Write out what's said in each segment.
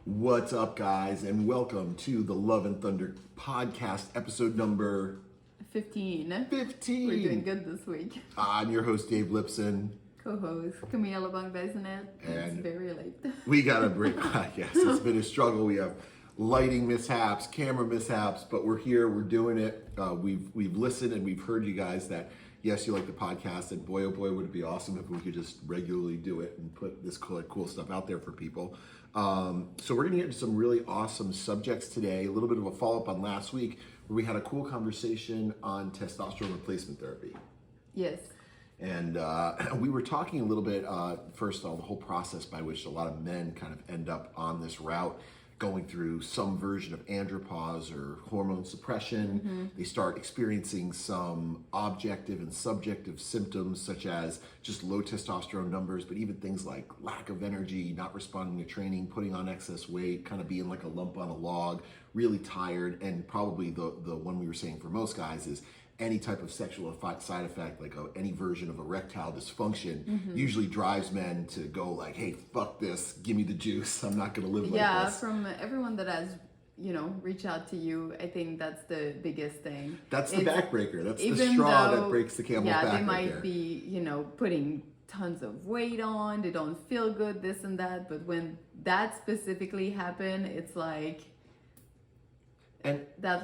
What's up, guys, and welcome to the Love and Thundr podcast, episode number 15. 15. We're doing good this week. I'm your host, Dave Lipson. Co-host Camille Leblanc-bazinet. It's And very late. We got a break. Yes, it's been a struggle. We have lighting mishaps, camera mishaps, but we're here. We're doing it. We've listened and we've heard you guys that yes, you like the podcast, and boy, oh boy, would it be awesome if we could just regularly do it and put this cool stuff out there for people. So we're going to get into some really awesome subjects today. A little bit of a follow-up on last week where we had a cool conversation on testosterone replacement therapy. Yes. And we were talking a little bit, first of all, the whole process by which a lot of men kind of end up on this route, going through some version of andropause or hormone suppression. Mm-hmm. They start experiencing some objective and subjective symptoms such as just low testosterone numbers, but even things like lack of energy, not responding to training, putting on excess weight, kind of being like a lump on a log, really tired, and probably the one we were saying for most guys is any type of sexual side effect, like any version of erectile dysfunction, usually drives men to go like, hey, fuck this, give me the juice, I'm not gonna live like this. Yeah, from everyone that has, reached out to you, I think that's the biggest thing. That's the backbreaker, that's the straw that breaks the camel's back. Yeah, they might might be, putting tons of weight on, they don't feel good, this and that, but when that specifically happen, it's like, and that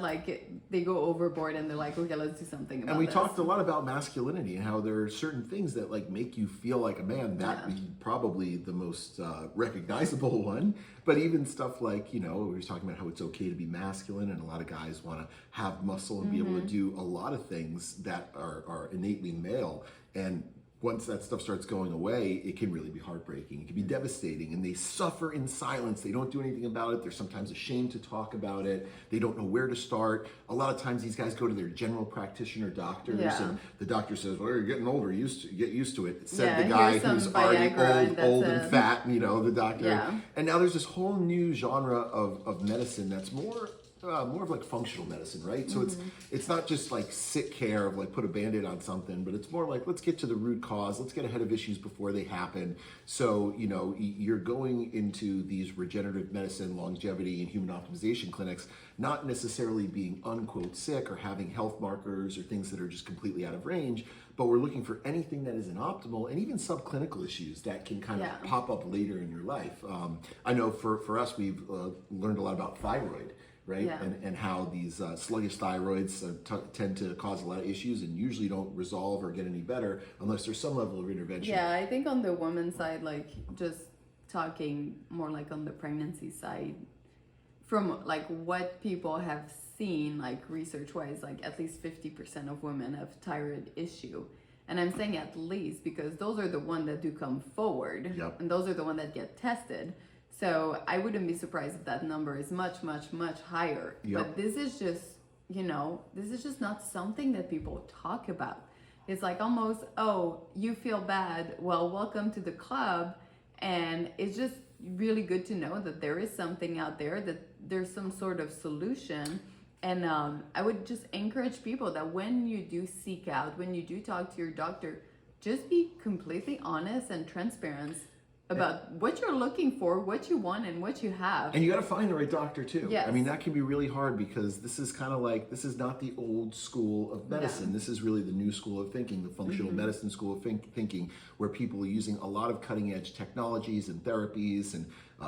they go overboard and they're like, okay, let's do something about it. And we talked a lot about masculinity and how there are certain things that make you feel like a man. That be probably the most recognizable one. But even stuff like, we were talking about how it's okay to be masculine, and a lot of guys want to have muscle and be able to do a lot of things that are innately male. And once that stuff starts going away, it can really be heartbreaking. It can be devastating, and they suffer in silence. They don't do anything about it. They're sometimes ashamed to talk about it. They don't know where to start. A lot of times these guys go to their general practitioner doctors, and the doctor says, well, you're getting older, get used to it. Said the guy who's already old and fat, the doctor. Yeah. And now there's this whole new genre of medicine that's more of like functional medicine, right? So it's not just like sick care of put a Band-Aid on something, but it's more like, let's get to the root cause, let's get ahead of issues before they happen. So, you're going into these regenerative medicine, longevity, and human optimization clinics, not necessarily being unquote sick or having health markers or things that are just completely out of range, but we're looking for anything that isn't optimal and even subclinical issues that can kind of pop up later in your life. I know for us, we've learned a lot about thyroid, right? Yeah. And how these sluggish thyroids tend to cause a lot of issues and usually don't resolve or get any better unless there's some level of intervention. Yeah, I think on the woman's side, just talking more on the pregnancy side, from what people have seen, research-wise, at least 50% of women have thyroid issue. And I'm saying at least because those are the ones that do come forward. Yep. And those are the ones that get tested. So I wouldn't be surprised if that number is much, much, much higher. Yep. But this is just, this is just not something that people talk about. It's almost, oh, you feel bad. Well, welcome to the club. And it's just really good to know that there is something out there, that there's some sort of solution. And I would just encourage people that when you do seek out, when you do talk to your doctor, just be completely honest and transparent about what you're looking for, what you want, and what you have. And you got to find the right doctor too. Yes. I mean, that can be really hard because this is kind of this is not the old school of medicine. This is really the new school of thinking, the functional medicine school of thinking, where people are using a lot of cutting edge technologies and therapies and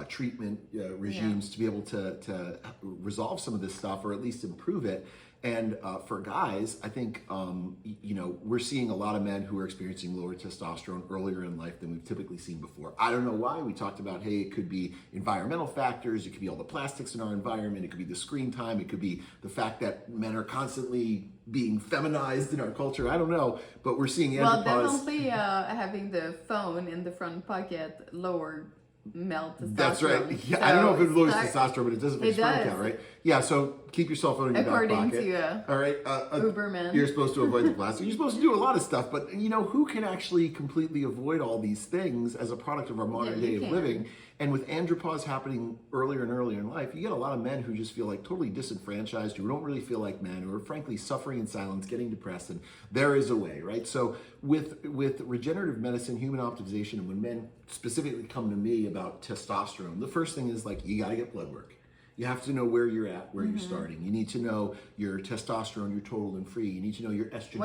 treatment regimes to be able to resolve some of this stuff or at least improve it. And for guys, I think, we're seeing a lot of men who are experiencing lower testosterone earlier in life than we've typically seen before. I don't know why. We talked about, hey, it could be environmental factors. It could be all the plastics in our environment. It could be the screen time. It could be the fact that men are constantly being feminized in our culture. I don't know, but we're seeing andropause. Well, definitely having the phone in the front pocket lower male testosterone. That's right. Yeah, so I don't know if it lowers testosterone, but it doesn't make sperm count, right? Yeah, so keep your cell phone in your back According pocket. to All right, Uberman. you're supposed to avoid the plastic. You're supposed to do a lot of stuff, but who can actually completely avoid all these things as a product of our modern day you of can. living? And with andropause happening earlier and earlier in life, you get a lot of men who just feel like totally disenfranchised, who don't really feel like men, who are frankly suffering in silence, getting depressed, and there is a way, right? So with regenerative medicine, human optimization, and when men specifically come to me about testosterone, the first thing is like, you got to get blood work. You have to know where you're at, where you're starting. You need to know your testosterone, your total and free. You need to know your estradiol.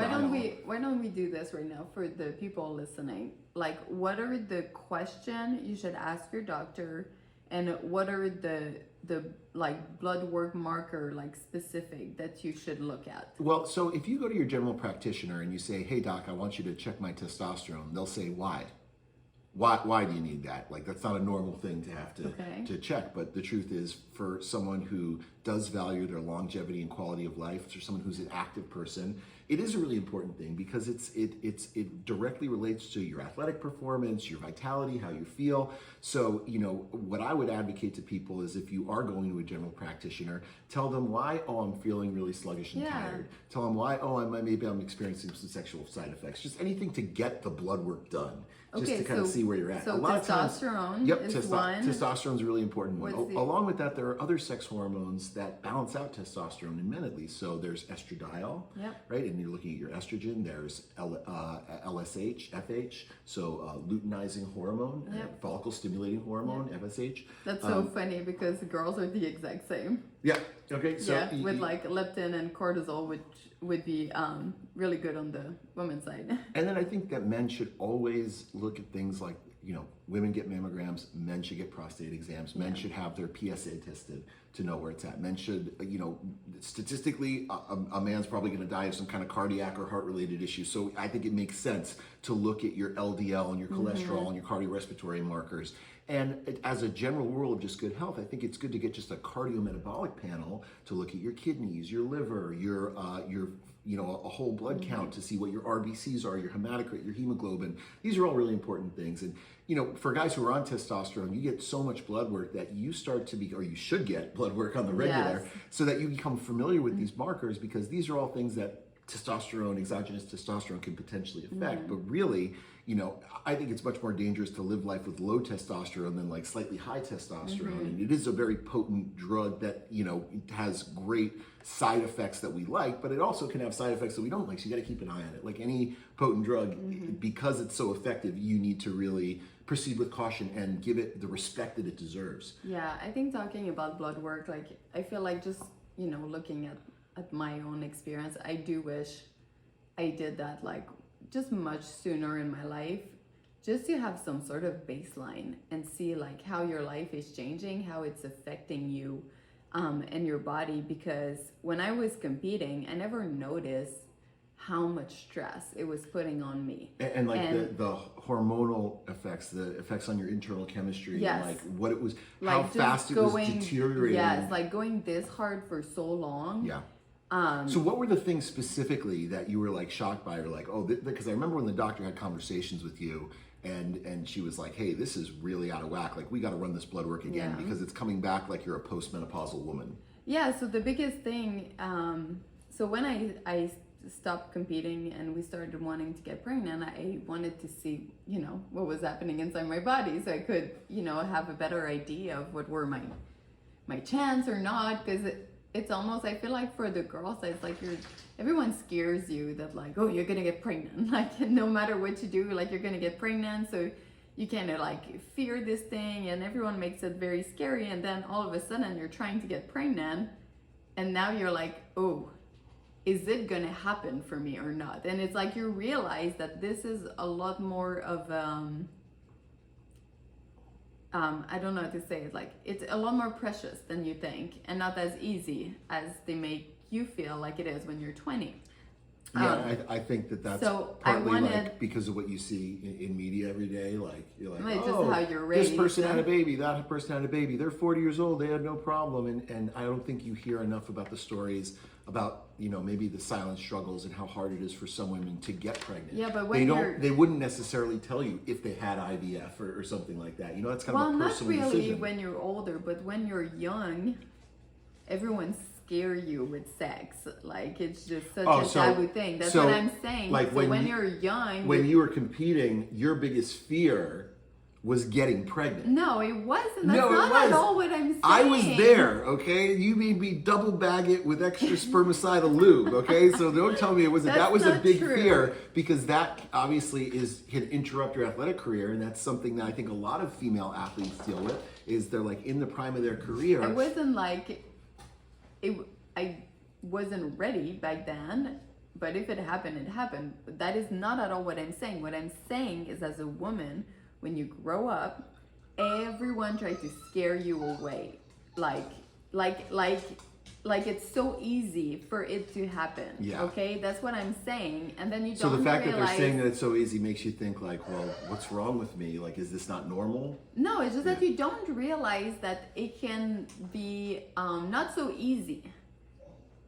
Why don't we do this right now for the people listening? Like, what are the question you should ask your doctor, and what are the like blood work marker, like specific, that you should look at? Well, so if you go to your general practitioner and you say, "Hey doc, I want you to check my testosterone," they'll say, "Why? Why do you need that?" Like, that's not a normal thing to have to check. But the truth is, for someone who does value their longevity and quality of life, for someone who's an active person, it is a really important thing, because it directly relates to your athletic performance, your vitality, how you feel. So, what I would advocate to people is, if you are going to a general practitioner, tell them why. "Oh, I'm feeling really sluggish and tired." Tell them why. "Oh, maybe I'm experiencing some sexual side effects." Just anything to get the blood work done. Just to kind of see where you're at. So a lot testosterone of times, is one. Testosterone is a really important one. What's the- Along with that, there are other sex hormones that balance out testosterone in men, at least. So there's estradiol, right? And you're looking at your estrogen. There's LSH, FH, so luteinizing hormone, follicle stimulating hormone, FSH. That's so funny, because girls are the exact same. Yeah. Okay. So with like leptin and cortisol, which would be really good on the women's side. And then I think that men should always look at things like, women get mammograms, men should get prostate exams, men should have their PSA tested to know where it's at. Men should, statistically, a man's probably going to die of some kind of cardiac or heart-related issue. So I think it makes sense to look at your LDL and your cholesterol and your cardiorespiratory markers. And as a general rule of just good health, I think it's good to get just a cardiometabolic panel to look at your kidneys, your liver, your a whole blood count to see what your RBCs are, your hematocrit, your hemoglobin. These are all really important things. And, for guys who are on testosterone, you get so much blood work that you start to be, or you should get blood work on the regular, so that you become familiar with these markers, because these are all things that testosterone, exogenous testosterone, can potentially affect. But really, I think it's much more dangerous to live life with low testosterone than like slightly high testosterone. And it is a very potent drug that, it has great side effects that we like, but it also can have side effects that we don't like. So you got to keep an eye on it. Like any potent drug, because it's so effective, you need to really proceed with caution and give it the respect that it deserves. Yeah, I think talking about blood work, like, I feel like just, looking at my own experience, I do wish I did that like just much sooner in my life, just to have some sort of baseline and see like how your life is changing, how it's affecting you and your body. Because when I was competing, I never noticed how much stress it was putting on me. And the hormonal effects, the effects on your internal chemistry, and like what it was, like how fast it was deteriorating. Yes, like going this hard for so long. Yeah. So what were the things specifically that you were like shocked by, or like, oh, because I remember when the doctor had conversations with you, and she was like, hey, this is really out of whack. Like, we got to run this blood work again because it's coming back like you're a postmenopausal woman. Yeah. So the biggest thing, so when I stopped competing and we started wanting to get pregnant, I wanted to see, what was happening inside my body, so I could, have a better idea of what were my chance or not. Because it's almost, I feel like for the girls, it's like everyone scares you that like, oh, you're gonna get pregnant. Like, no matter what you do, like, you're gonna get pregnant. So you kind of like fear this thing, and everyone makes it very scary. And then all of a sudden you're trying to get pregnant, and now you're like, oh, is it gonna happen for me or not? And it's like you realize that this is a lot more of I don't know how to say it, like it's a lot more precious than you think, and not as easy as they make you feel like it is when you're 20. Yeah, I think that's so partly like because of what you see in media every day. Like, you're like, it's oh, just how you're raised, this person had a baby, that person had a baby, they're 40 years old, they had no problem. And I don't think you hear enough about the stories about, maybe the silent struggles and how hard it is for some women to get pregnant. Yeah, but when they wouldn't necessarily tell you if they had IVF or something like that. That's kind of a personal decision. Well, not really when you're older, but when you're young, everyone scare you with sex. Like it's just such Oh, a so- taboo thing. That's so, what I'm saying. like, so when when you- you're young, When you were competing, your biggest fear was getting pregnant. no, it wasn't. That's No, it not was. at all what I'm saying. I was there, okay? You made me double bag it with extra spermicidal lube, okay? So don't tell me it wasn't. That That's was a not big true. fear because that obviously can interrupt your athletic career, and that's something that I think a lot of female athletes deal with. Is they're like in the prime of their career. I wasn't like it. I wasn't ready back then. But if it happened, it happened. That is not at all what I'm saying. What I'm saying is, as a woman, when you grow up, everyone tries to scare you away. Like it's so easy for it to happen. Yeah. Okay, that's what I'm saying. And then you So don't the fact that realize. they're saying that it's so easy makes you think like, well, what's wrong with me? Like, is this not normal? No, it's just that you don't realize that it can be not so easy.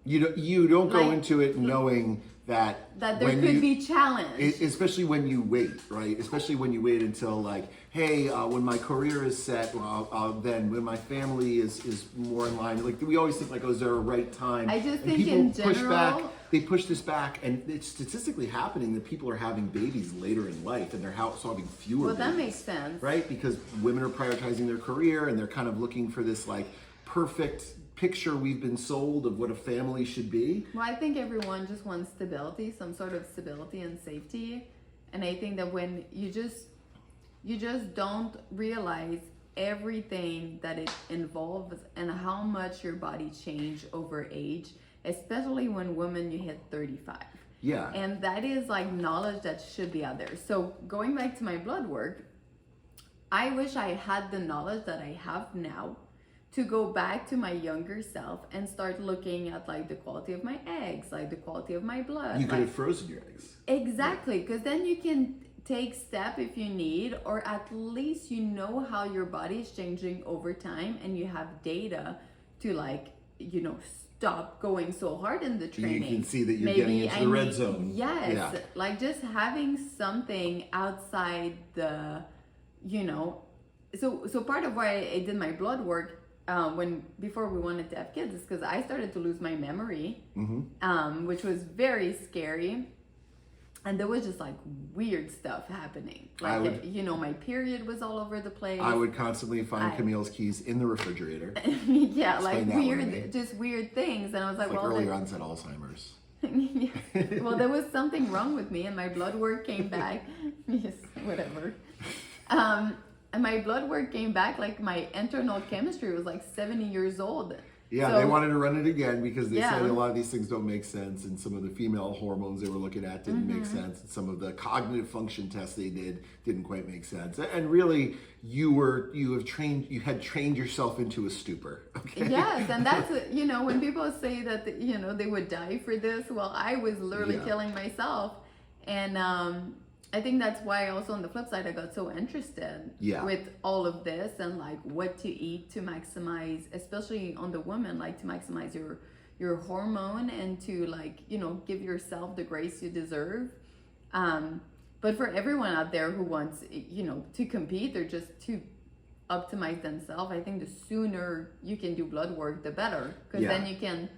You don't go Like- into it knowing that That there when could you- be challenge. especially when you wait, right? Especially when you wait until like, hey, when my career is set, well, then when my family is more in line. Like we always think like, oh, is there a right time? I just And think people in push back. general- They push this back, and it's statistically happening that people are having babies later in life, and they're also having fewer. Well, that babies, makes sense. right? Because women are prioritizing their career, and they're kind of looking for this like perfect picture we've been sold of what a family should be. Well, I think everyone just wants stability, some sort of stability and safety. And I think that when you just don't realize everything that it involves and how much your body change over age, especially when women you hit 35. Yeah. And that is like knowledge that should be out there. So going back to my blood work, I wish I had the knowledge that I have now to go back to my younger self and start looking at like the quality of my eggs, like the quality of my blood. You could like, have frozen your eggs. exactly, because then you can take step if you need, or at least you know how your body is changing over time, and you have data to like, stop going so hard in the training. You can see that you're getting into the red zone. Yes, Yeah. like just having something outside the, So part of why I did my blood work before we wanted to have kids is because I started to lose my memory, which was very scary. And there was just like weird stuff happening. Like, my period was all over the place. I would constantly find Camille's keys in the refrigerator. Yeah, Explain like that one to me. just weird things. And I was like, Like well, earlier onset Alzheimer's. well, there was something wrong with me, and my blood work came back. Yes, whatever. And my blood work came back, like my internal chemistry was like 70 years old. Yeah, So- they wanted to run it again because they said Yeah. a lot of these things don't make sense, and some of the female hormones they were looking at didn't make sense, and some of the cognitive function tests they did didn't quite make sense. And really, you had trained yourself into a stupor. Okay. Yes, and that's when people say that they would die for this. Well, I was literally Yeah. killing myself, and I think that's why also on the flip side I got so interested with all of this and like what to eat to maximize, especially on the woman, like to maximize your hormone and to like give yourself the grace you deserve. But for everyone out there who wants to compete or just to optimize themselves, I think the sooner you can do blood work, the better, because then you can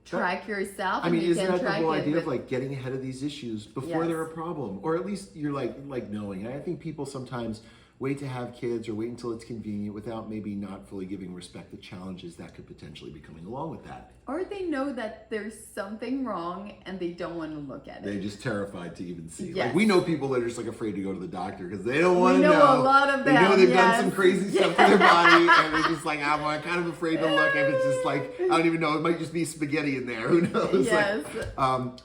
track yourself. I mean, and you isn't can that the track whole it idea of with- like getting ahead of these issues before they're a problem, or at least you're like knowing? And I think people sometimes wait to have kids or wait until it's convenient without maybe not fully giving respect to challenges that could potentially be coming along with that. Or they know that there's something wrong and they don't want to look at it. They're just terrified to even see. Yes. Like we know people that are just like afraid to go to the doctor because they don't want to know. We know a lot of They know them, they've done yes. some crazy stuff to their body, and they're just like, I'm kind of afraid to look. If it's just like, I don't even know, it might just be spaghetti in there. Who knows? Yes.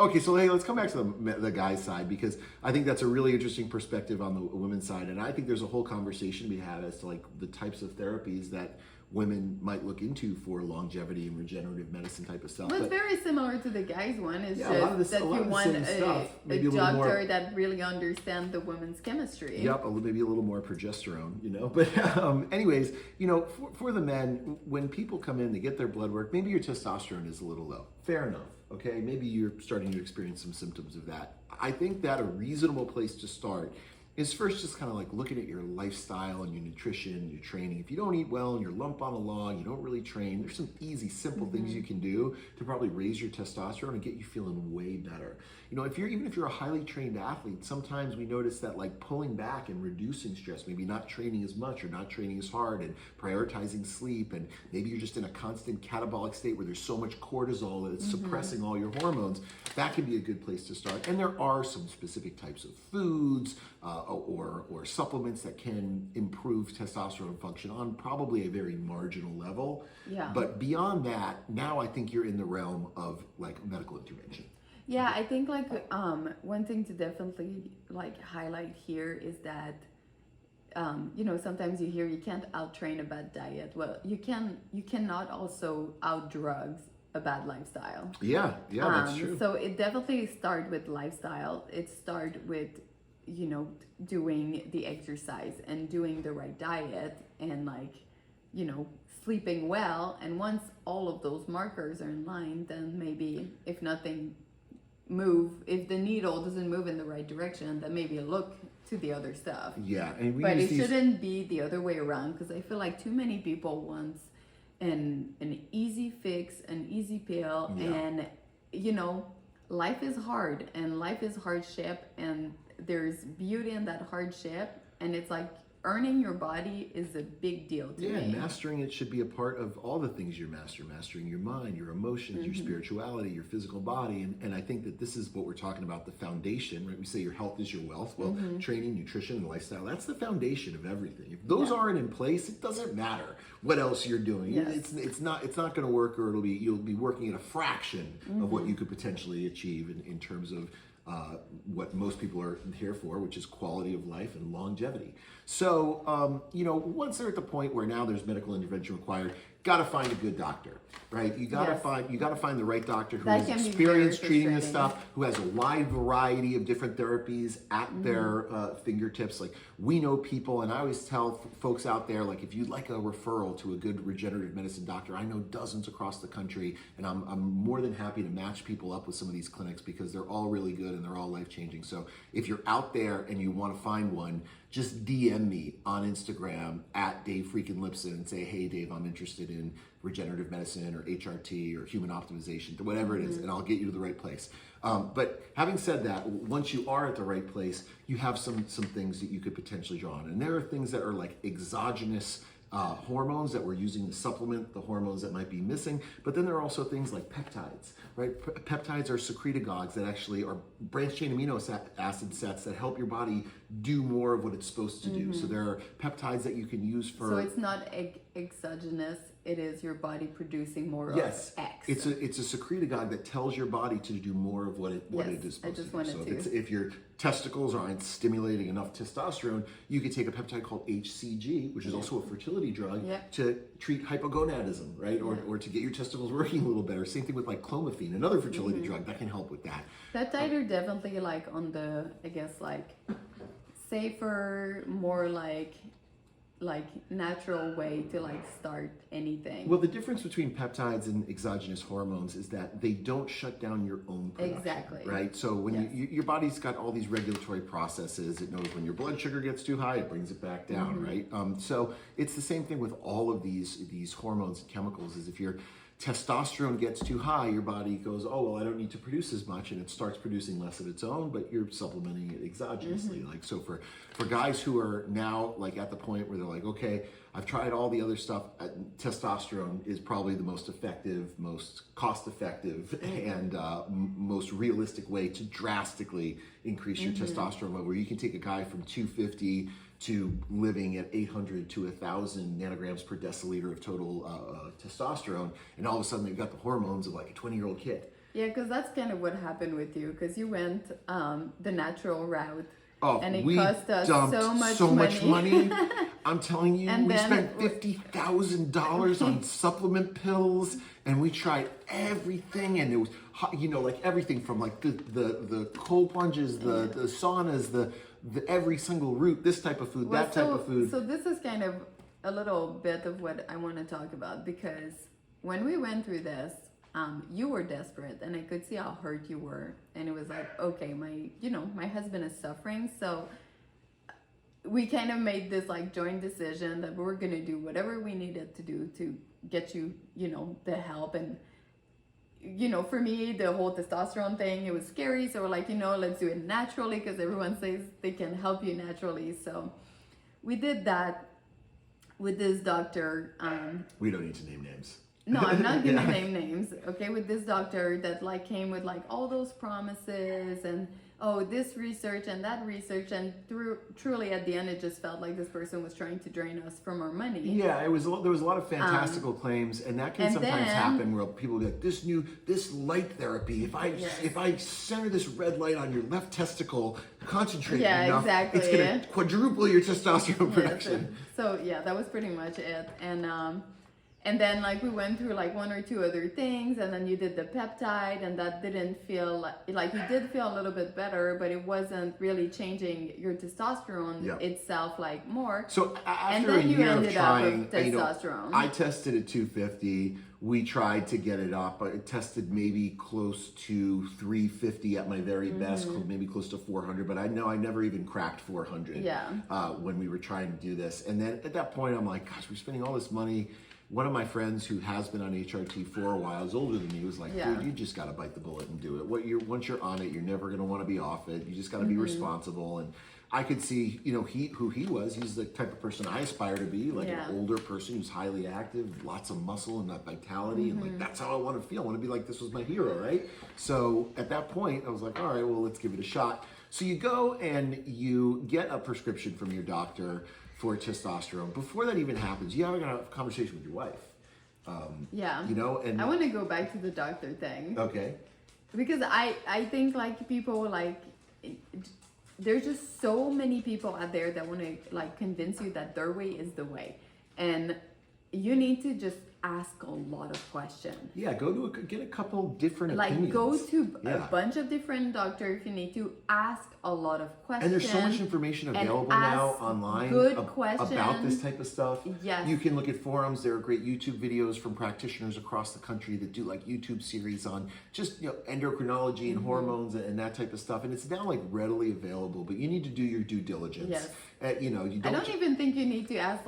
Okay, so hey, let's come back to the guy's side, because I think that's a really interesting perspective on the women's side, and I think there's a whole conversation we have as to like the types of therapies that women might look into for longevity and regenerative medicine type of stuff. Well, it's But- very similar to the guys one. It's Yeah, a lot of just this- that a lot you of the want same stuff, a maybe a little more- doctor that really understands the woman's chemistry. Yep, maybe a little more progesterone, But anyways, for the men, when people come in to get their blood work, maybe your testosterone is a little low. Fair enough, okay? Maybe you're starting to experience some symptoms of that. I think that a reasonable place to start is first just kind of like looking at your lifestyle and your nutrition, your training. If you don't eat well and you're lump on a log, you don't really train, there's some easy, simple things you can do to probably raise your testosterone and get you feeling way better. You know, even if you're a highly trained athlete, sometimes we notice that like pulling back and reducing stress, maybe not training as much or not training as hard and prioritizing sleep, and maybe you're just in a constant catabolic state where there's so much cortisol that it's suppressing all your hormones, that can be a good place to start. And there are some specific types of foods or supplements that can improve testosterone function on probably a very marginal level. Yeah. But beyond that, now I think you're in the realm of like medical intervention. Yeah, I think like one thing to definitely like highlight here is that you know, sometimes you hear you can't out-train a bad diet. Well, you cannot also out-drug a bad lifestyle. Yeah, that's true. So it definitely starts with lifestyle. It starts with, you know, doing the exercise and doing the right diet and like, you know, sleeping well. And once all of those markers are in line, then maybe if the needle doesn't move in the right direction, then maybe look to the other stuff. Yeah, and but it shouldn't be the other way around, because I feel like too many people want an easy fix, an easy pill, and you know, life is hard and life is hardship, and there's beauty in that hardship, and it's like earning your body is a big deal to me. Yeah, mastering it should be a part of all the things you mastering your mind, your emotions, your spirituality, your physical body. And I think that this is what we're talking about, the foundation, right? We say your health is your wealth. Well, training, nutrition, and lifestyle, that's the foundation of everything. If those aren't in place, it doesn't matter what else you're doing. Yes. It's not going to work, or you'll be working at a fraction of what you could potentially achieve in terms of what most people are here for, which is quality of life and longevity. So, you know, once they're at the point where now there's medical intervention required, got to find a good doctor, right? You got to find the right doctor who has experience treating this stuff, who has a wide variety of different therapies at their fingertips. Like, we know people, and I always tell folks out there, like, if you'd like a referral to a good regenerative medicine doctor, I know dozens across the country, and I'm more than happy to match people up with some of these clinics because they're all really good and they're all life-changing. So if you're out there and you want to find one, just DM me on Instagram at Dave Freakin' Lipson and say, hey Dave, I'm interested in regenerative medicine or HRT or human optimization, whatever it is, and I'll get you to the right place. But having said that, once you are at the right place, you have some things that you could potentially draw on. And there are things that are like exogenous hormones that we're using to supplement the hormones that might be missing. But then there are also things like peptides, right? Peptides are secretagogues that actually are branched chain amino acid sets that help your body do more of what it's supposed to do. So there are peptides that you can use for... So it's not exogenous, it is your body producing more of X. It's a secretagogue that tells your body to do more of what it is supposed to do. So if your testicles aren't stimulating enough testosterone, you could take a peptide called HCG, which is also a fertility drug, to treat hypogonadism, right? Or to get your testicles working a little better. Same thing with like clomiphene, another fertility drug that can help with that. Peptides are definitely like on the, I guess, like safer, more like natural way to like start anything. Well, the difference between peptides and exogenous hormones is that they don't shut down your own production. Exactly. Right? So when your body's got all these regulatory processes, it knows when your blood sugar gets too high, it brings it back down, right? So it's the same thing with all of these hormones and chemicals, is if your testosterone gets too high, your body goes, oh, well, I don't need to produce as much, and it starts producing less of its own, but you're supplementing it exogenously. Like, so for guys who are now like at the point where they're like, okay, I've tried all the other stuff, testosterone is probably the most effective, most cost-effective, and most realistic way to drastically increase your testosterone level, where you can take a guy from 250 to living at 800 to 1,000 nanograms per deciliter of total testosterone, and all of a sudden they've got the hormones of like a 20-year-old kid. Yeah, because that's kind of what happened with you, because you went the natural route. Oh, and it we cost us dumped so much money. I'm telling you, we spent $50,000 on supplement pills, and we tried everything, and it was, you know, like everything from like the cold plunges, the saunas, the every single route, this type of food, that type of food. So this is kind of a little bit of what I want to talk about, because when we went through this, you were desperate, and I could see how hurt you were, and it was like, okay, my husband is suffering, so we kind of made this like joint decision that we were going to do whatever we needed to do to get you, you know, the help. And, you know, for me, the whole testosterone thing, it was scary. So we're like, you know, let's do it naturally because everyone says they can help you naturally. So we did that with this doctor. We don't need to name names. No, I'm not going to name names. Okay, with this doctor that like came with like all those promises and this research and that research, and truly at the end it just felt like this person was trying to drain us from our money. Yeah, there was a lot of fantastical claims, and that can sometimes happen where people get this light therapy. If I center this red light on your left testicle, concentrate enough, it's gonna quadruple your testosterone production. So yeah, that was pretty much it. And then like we went through like one or two other things, and then you did the peptide, and that didn't feel like you did feel a little bit better, but it wasn't really changing your testosterone itself like more. So after a year of trying, I tested at 250. We tried to get it up. It tested maybe close to 350 at my very best, maybe close to 400. But I know I never even cracked 400 when we were trying to do this. And then at that point, I'm like, gosh, we're spending all this money. One of my friends who has been on HRT for a while, is older than me, was like, dude, you just got to bite the bullet and do it. Once you're on it, you're never going to want to be off it. You just got to be responsible. And I could see, you know, who he was. He's the type of person I aspire to be, like an older person who's highly active, lots of muscle and that vitality. And like, that's how I want to feel. I want to be like, this was my hero, right? So at that point, I was like, all right, well, let's give it a shot. So you go and you get a prescription from your doctor for testosterone. Before that even happens, you have a conversation with your wife. You know, and I want to go back to the doctor thing. Okay. Because I think like people like, there's just so many people out there that want to like convince you that their way is the way, and you need to just ask a lot of questions. Yeah, get a couple different opinions. Go to a bunch of different doctors if you need to. Ask a lot of questions. And there's so much information available now online about this type of stuff. Yes. You can look at forums. There are great YouTube videos from practitioners across the country that do like YouTube series on just, you know, endocrinology and hormones and that type of stuff. And it's now like readily available, but you need to do your due diligence. Yes. You know, I don't even think you need to ask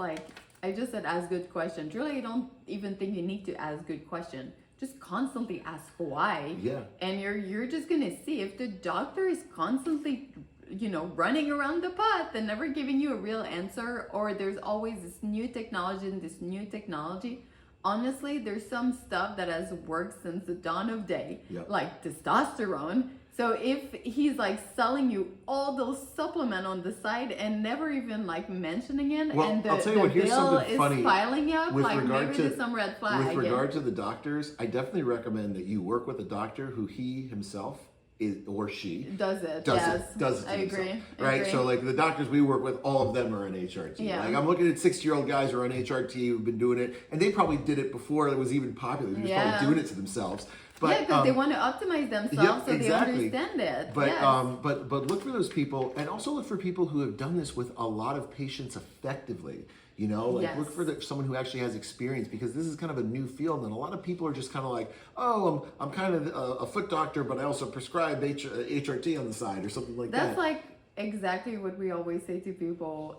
I just said ask good questions. Really, I don't even think you need to ask good questions. Just constantly ask why. Yeah. And you're just gonna see if the doctor is constantly, you know, running around the pot and never giving you a real answer, or there's always this new technology and this new technology. Honestly, there's some stuff that has worked since the dawn of day, like testosterone. So if he's like selling you all those supplements on the side and never even like mentioning it, and the bill is piling up, like maybe there's some red flag. With regard to the doctors, I definitely recommend that you work with a doctor who he himself is, or she does it. I agree. Right? So like the doctors we work with, all of them are on HRT. Yeah. Like I'm looking at 60-year-old guys who are on HRT who've been doing it, and they probably did it before it was even popular. They're just probably doing it to themselves. But, because they want to optimize themselves so they understand it. But look for those people, and also look for people who have done this with a lot of patients effectively. You know, like look for someone who actually has experience, because this is kind of a new field, and a lot of people are just kind of like, oh, I'm kind of a foot doctor, but I also prescribe HRT on the side or something like that. That's like exactly what we always say to people.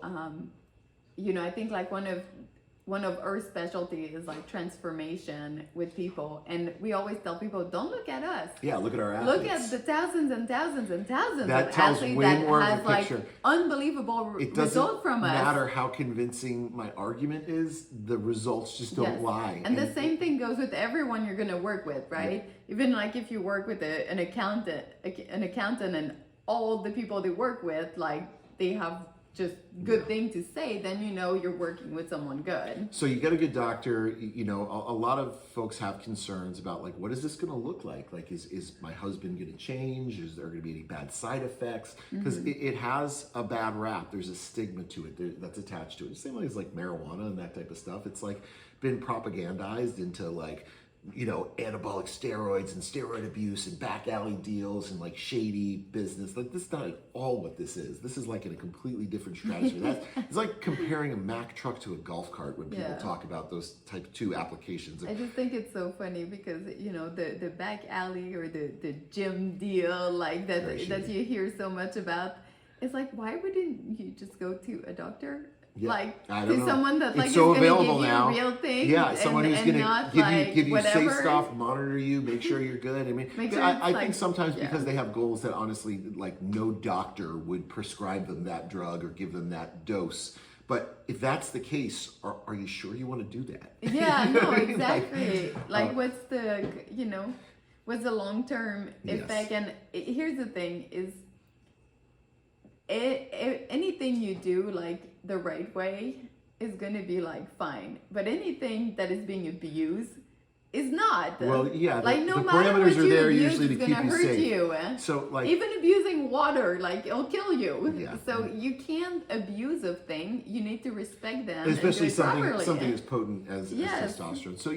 You know, I think like one of our specialties is like transformation with people, and we always tell people, don't look at us. Yeah, look at our athletes. Look at the thousands and thousands and thousands that of tells athletes way that more has of a picture. Like unbelievable results from us. It doesn't matter how convincing my argument is; the results just don't lie. And the same thing goes with everyone you're going to work with, right? Yeah. Even like if you work with an accountant, and all the people they work with, like they have just good thing to say, then you know you're working with someone good. So you get a good doctor. You know, a lot of folks have concerns about like, what is this going to look like? Like, is my husband going to change? Is there going to be any bad side effects? Because it has a bad rap. There's a stigma to it that's attached to it. Same way as like marijuana and that type of stuff. It's like been propagandized into like, you know, anabolic steroids and steroid abuse and back alley deals and like shady business. Like this is not at all what this is. This is like in a completely different strategy. It's like comparing a Mack truck to a golf cart when people talk about those type 2 applications. I just think it's so funny because, you know, the back alley or the gym deal like that you hear so much about. It's like, why wouldn't you just go to a doctor? Yeah, Like I to don't know. someone that like It's is so gonna available give you now. real things. Yeah, someone who's and going not to like give you whatever. safe stuff, monitor you, make sure you're good. I mean, Make sure I it's think like- sometimes yeah. because they have goals that honestly, like no doctor would prescribe them that drug or give them that dose. But if that's the case, are you sure you want to do that? Yeah, You know no, what I mean? exactly. Like, what's the, what's the long-term Yes. effect? And here's the thing is, anything you do like the right way is going to be like fine. But anything that is being abused is not. Well, yeah, like no the matter parameters what are you there abuse, usually to it's keep gonna you hurt safe. you. So, like, Even abusing water, like it'll kill you. Yeah. So you can't abuse a thing. You need to respect them. especially and do it properly. something as potent as Yes. testosterone. So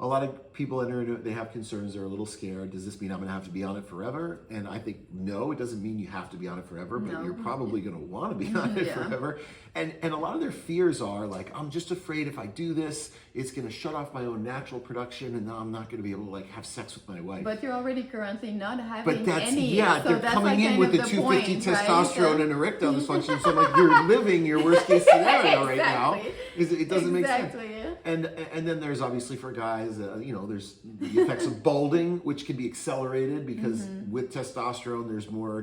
a lot of people enter into it, they have concerns, they're a little scared. Does this mean I'm going to have to be on it forever? And I think no, it doesn't mean you have to be on it forever, but No. you're probably going to want to be on it Yeah. forever. And a lot of their fears are like, I'm just afraid if I do this, it's going to shut off my own natural production, and now I'm not going to be able to like have sex with my wife. But you're already currently not having But that's any. yeah, so they're that's coming like in kind with of the 250 point, testosterone right? and erectile dysfunction. So like you're living your worst case scenario right now. Exactly. It doesn't make sense. Exactly. And then there's obviously for guys, there's the effects of balding, which can be accelerated because with testosterone, there's more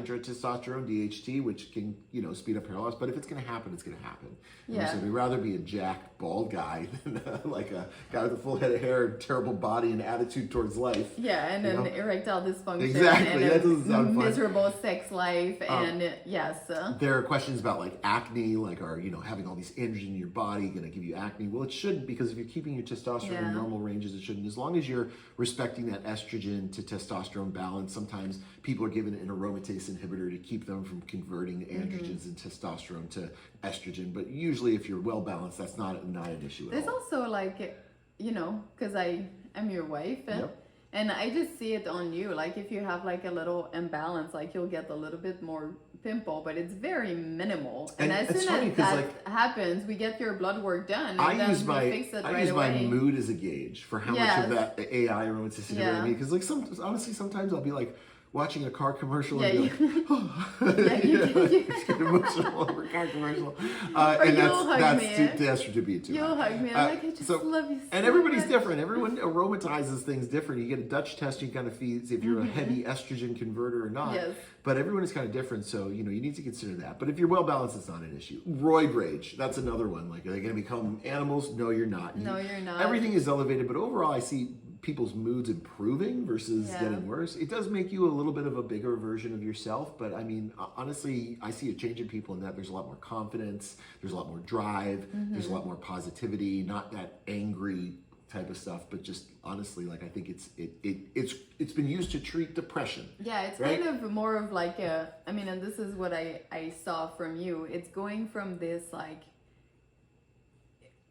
dihydrotestosterone, DHT, which can speed up hair loss. But if it's going to happen, it's going to happen. Yeah. So we'd rather be a jacked bald guy than like a guy with a full head of hair, and terrible body, and attitude towards life. Yeah, and an erectile dysfunction. Exactly, And that doesn't sound fun. miserable sex life, and yes. There are questions about like acne, like are having all these androgen in your body going to give you acne? Well, it shouldn't, because if you're keeping your testosterone Yeah. in normal ranges, it shouldn't. As long as you're respecting that estrogen to testosterone balance. Sometimes people are given an aromatase inhibitor to keep them from converting androgens and testosterone to estrogen. But usually, if you're well balanced, that's not an issue at There's all. also like, because I'm your wife, Yep. and I just see it on you. Like if you have like a little imbalance, like you'll get a little bit more pimple, but it's very minimal. And as it's soon funny as 'cause, that like, happens, we get your blood work done, and I then use we my fix it right my away. mood as a gauge for how much Yes. of that AI aromatase inhibitor Yeah. I need. Because like honestly, sometimes I'll be like watching a car commercial Yeah, and be like, oh, just get emotional over a car commercial. And you'll hug that's me. too estrogen be too You'll high. hug me. I'm like, I just love you so And everybody's much. different. Everyone aromatizes things different. You get a Dutch test, you kind of feeds if you're a heavy estrogen converter or not. Yes. But everyone is kind of different, so you need to consider that. But if you're well balanced, it's not an issue. Roid rage, that's another one. Like, are they going to become animals? No, you're not. No, you're not. Everything is elevated, but overall, I see people's moods improving versus Yeah. getting worse. It does make you a little bit of a bigger version of yourself, but I mean, honestly, I see a change in people in that there's a lot more confidence, there's a lot more drive, there's a lot more positivity, not that angry type of stuff, but just honestly, like I think it's been used to treat depression. Yeah, it's right? kind of more of like and this is what I saw from you. It's going from this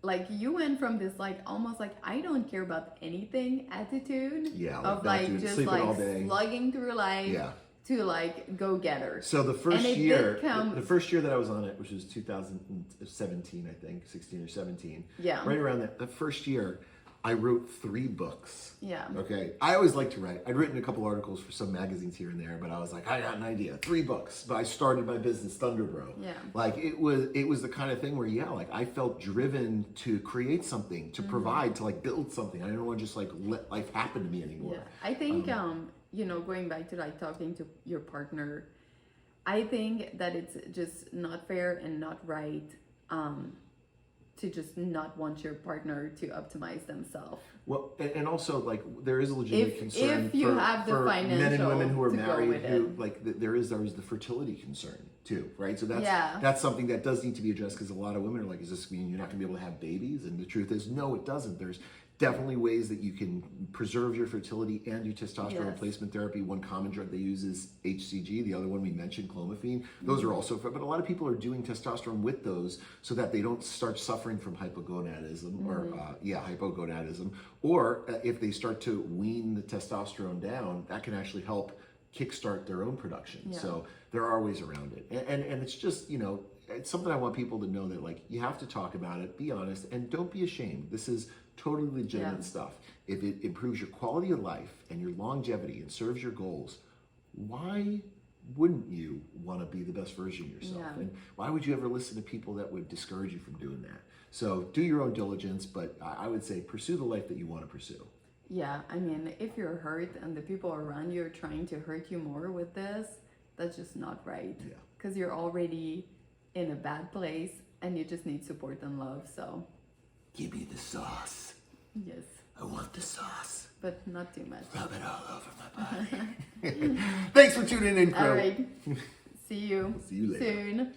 like you went from this like almost like I don't care about anything attitude Yeah, like of that, like dude. just Sleeping like all day. slugging through life Yeah. to like go getter. So the first And it did year, come- the first year that I was on it, which was 2017, I think, 16 or 17. Yeah. Right around that, the first year, I wrote 3 books. Yeah. Okay. I always like to write. I'd written a couple articles for some magazines here and there, but I was like, I got an idea. 3 books. But I started my business, Thundr Bro. Yeah. Like it was the kind of thing where, yeah, like I felt driven to create something, to provide, to like build something. I didn't want to just like let life happen to me anymore. Yeah, I think going back to like talking to your partner, I think that it's just not fair and not right to just not want your partner to optimize themselves. Well, and also like there is a legitimate If- concern if you for, have the for men and financial women who are to go married with who it. like there is the fertility concern too, right? So Yeah. that's something that does need to be addressed because a lot of women are like, does this mean you're not going to be able to have babies? And the truth is, no, it doesn't. There's definitely ways that you can preserve your fertility and your testosterone Yes. replacement therapy. One common drug they use is HCG. The other one we mentioned, clomiphene. Those are also, but a lot of people are doing testosterone with those so that they don't start suffering from hypogonadism or hypogonadism. Or if they start to wean the testosterone down, that can actually help kickstart their own production. Yeah. So there are ways around it, and it's just it's something I want people to know that like you have to talk about it, be honest, and don't be ashamed. This is totally legitimate Yeah. stuff. If it improves your quality of life and your longevity and serves your goals, why wouldn't you want to be the best version of yourself? Yeah. And why would you ever listen to people that would discourage you from doing that? So do your own diligence, but I would say pursue the life that you want to pursue. Yeah, I mean, if you're hurt and the people around you are trying to hurt you more with this, that's just not right. Yeah. Because you're already in a bad place and you just need support and love. So, Give me the sauce. yes, I want the sauce. but not too much. Rub it all over my body. Thanks for tuning in, Crow. All right. See you, See you later. soon.